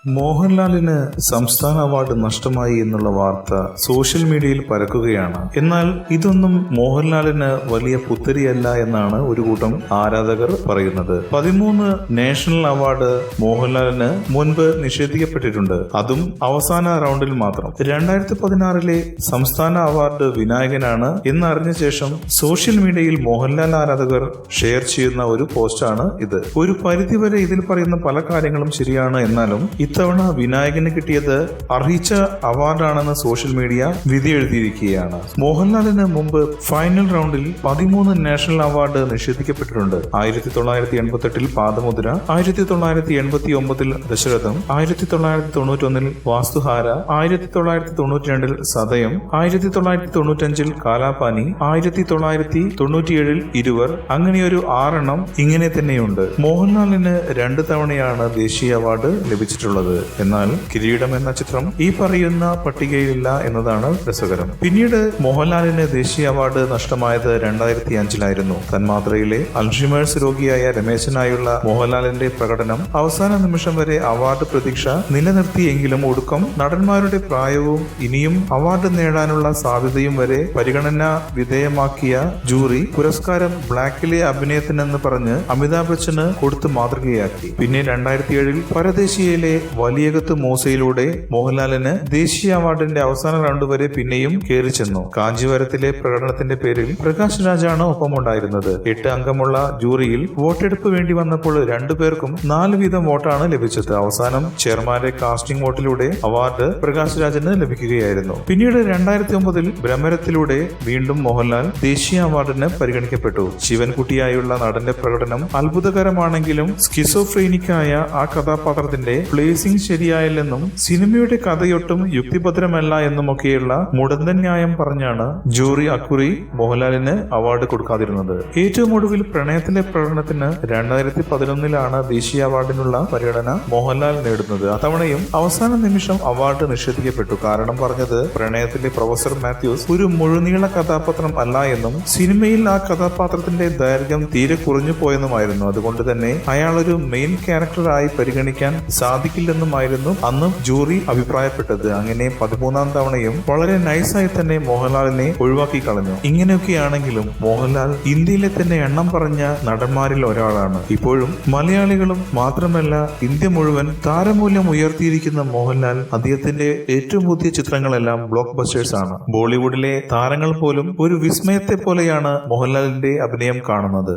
മോഹൻലാലിന് സംസ്ഥാന അവാർഡ് നഷ്ടമായി എന്നുള്ള വാർത്ത സോഷ്യൽ മീഡിയയിൽ പരക്കുകയാണ്. എന്നാൽ ഇതൊന്നും മോഹൻലാലിന് വലിയ പുത്തരിയല്ല എന്നാണ് ഒരു കൂട്ടം ആരാധകർ പറയുന്നത്. 13 നാഷണൽ അവാർഡ് മോഹൻലാലിന് മുൻപ് നിഷേധിക്കപ്പെട്ടിട്ടുണ്ട്. അതും അവസാന റൗണ്ടിൽ മാത്രം. 2016 സംസ്ഥാന അവാർഡ് വിനായകനാണ് എന്നറിഞ്ഞ ശേഷം സോഷ്യൽ മീഡിയയിൽ മോഹൻലാൽ ആരാധകർ ഷെയർ ചെയ്യുന്ന ഒരു പോസ്റ്റാണ് ഇത്. ഒരു പരിധിവരെ ഇതിൽ പറയുന്ന പല കാര്യങ്ങളും ശരിയാണ്. എന്നാലും ഇത്തവണ വിനായകന് കിട്ടിയത് അർഹിച്ച അവാർഡാണെന്ന് സോഷ്യൽ മീഡിയ വിധി എഴുതിയിരിക്കുകയാണ്. മോഹൻലാലിന് മുമ്പ് ഫൈനൽ റൗണ്ടിൽ 13 നാഷണൽ അവാർഡ് നിഷേധിക്കപ്പെട്ടിട്ടുണ്ട്. 1988 പാദമുദ്ര, 1989 ദശരഥം, 1991 വാസ്തുഹാര, 1992 സതയം, 1995 കാലാപാനി, 1997 ഇരുവർ, അങ്ങനെയൊരു 6 ഇങ്ങനെ തന്നെയുണ്ട്. മോഹൻലാലിന് 2 തവണയാണ് ദേശീയ അവാർഡ് ലഭിച്ചിട്ടുള്ളത്. എന്നാൽ കിരീടം എന്ന ചിത്രം ഈ പറയുന്ന പട്ടികയിലില്ല എന്നതാണ് രസകരം. പിന്നീട് മോഹൻലാലിന് ദേശീയ അവാർഡ് നഷ്ടമായത് 2005 തന്മാത്രയിലെ അൽഷിമേഴ്സ് രോഗിയായ രമേശനായുള്ള മോഹൻലാലിന്റെ പ്രകടനം അവസാന നിമിഷം വരെ അവാർഡ് പ്രതീക്ഷ നിലനിർത്തിയെങ്കിലും ഒടുക്കം നടന്മാരുടെ പ്രായവും ഇനിയും അവാർഡ് നേടാനുള്ള സാധ്യതയും വരെ പരിഗണന വിധേയമാക്കിയ ജൂറി പുരസ്കാരം ബ്ലാക്കിലെ അഭിനയത്തിനെന്ന് പറഞ്ഞ് അമിതാഭ് ബച്ചന് കൊടുത്ത് മാതൃകയാക്കി. പിന്നെ 2007 പരദേശിയയിലെ വലിയകത്ത് മൂസയിലൂടെ മോഹൻലാലിന് ദേശീയ അവാർഡിന്റെ അവസാന റൗണ്ട് വരെ പിന്നെയും കയറി ചെന്നു. കാഞ്ചീവരത്തിലെ പ്രകടനത്തിന്റെ പേരിൽ പ്രകാശ് രാജാണ് ഒപ്പമുണ്ടായിരുന്നത്. 8 അംഗമുള്ള ജൂറിയിൽ വോട്ടെടുപ്പ് വേണ്ടി വന്നപ്പോൾ 2 പേർക്കും 4 വീതം വോട്ടാണ് ലഭിച്ചത്. അവസാനം ചെയർമാന്റെ കാസ്റ്റിംഗ് വോട്ടിലൂടെ അവാർഡ് പ്രകാശ് രാജന് ലഭിക്കുകയായിരുന്നു. പിന്നീട് 2009 ഭ്രമരത്തിലൂടെ വീണ്ടും മോഹൻലാൽ ദേശീയ അവാർഡിന് പരിഗണിക്കപ്പെട്ടു. ശിവൻകുട്ടിയായുള്ള നടന്റെ പ്രകടനം അത്ഭുതകരമാണെങ്കിലും സ്കിസോഫ്രീനിക്കായ ആ കഥാപാത്രത്തിന്റെ പ്ലേസിംഗ് ശരിയായില്ലെന്നും സിനിമയുടെ കഥയൊട്ടും യുക്തിഭദ്രമല്ല എന്നുമൊക്കെയുള്ള മുടന്തൻ ന്യായം പറഞ്ഞാണ് ജൂറി അക്കുറി മോഹൻലാലിന് അവാർഡ് കൊടുക്കാതിരുന്നത്. ഏറ്റവും ഒടുവിൽ പ്രണയത്തിലെ പ്രകടനത്തിന് 2011 ദേശീയ അവാർഡിനുള്ള പരിഗണന മോഹൻലാൽ നേടുന്നത്. അത്തവണയും അവസാന നിമിഷം അവാർഡ് നിഷേധിക്കപ്പെട്ടു. കാരണം പറഞ്ഞത് പ്രണയത്തിലെ പ്രൊഫസർ മാത്യൂസ് ഒരു മുഴുനീള കഥാപാത്രം അല്ല എന്നും സിനിമയിൽ ആ കഥാപാത്രത്തിന്റെ ദൈർഘ്യം തീരെ കുറഞ്ഞു പോയെന്നുമായിരുന്നു. അതുകൊണ്ട് തന്നെ അയാൾ ഒരു മെയിൻ ക്യാരക്ടറായി പരിഗണിക്കാൻ സാധിക്കില്ലെന്നുമായിരുന്നു അന്ന് ജൂറി അഭിപ്രായപ്പെട്ടത്. അങ്ങനെ 13ാം തവണയും വളരെ നൈസായി തന്നെ മോഹൻലാലിനെ ഒഴിവാക്കി കളഞ്ഞു. ഇങ്ങനെയൊക്കെയാണെങ്കിലും മോഹൻലാൽ ഇന്ത്യയിലെ തന്നെ എണ്ണം പറഞ്ഞ നടന്മാരിൽ ഒരാളാണ്. ഇപ്പോഴും മലയാളികളും മാത്രമല്ല ഇന്ത്യ മുഴുവൻ താരമൂല്യം ഉയർത്തിയിരിക്കുന്ന മോഹൻലാൽ അദ്ദേഹത്തിന്റെ ഏറ്റവും പുതിയ ചിത്രങ്ങളെല്ലാം ബ്ലോക്ക് ബസ്റ്റേഴ്സ് ആണ്. ബോളിവുഡിലെ താരങ്ങൾ പോലും ഒരു വിസ്മയത്തെ പോലെയാണ് മോഹൻലാലിന്റെ അഭിനയം കാണുന്നത്.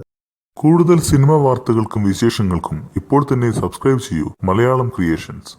കൂടുതൽ സിനിമാ വാർത്തകൾക്കും വിശേഷങ്ങൾക്കും ഇപ്പോൾ തന്നെ സബ്സ്ക്രൈബ് ചെയ്യൂ മലയാളം ക്രിയേഷൻസ്.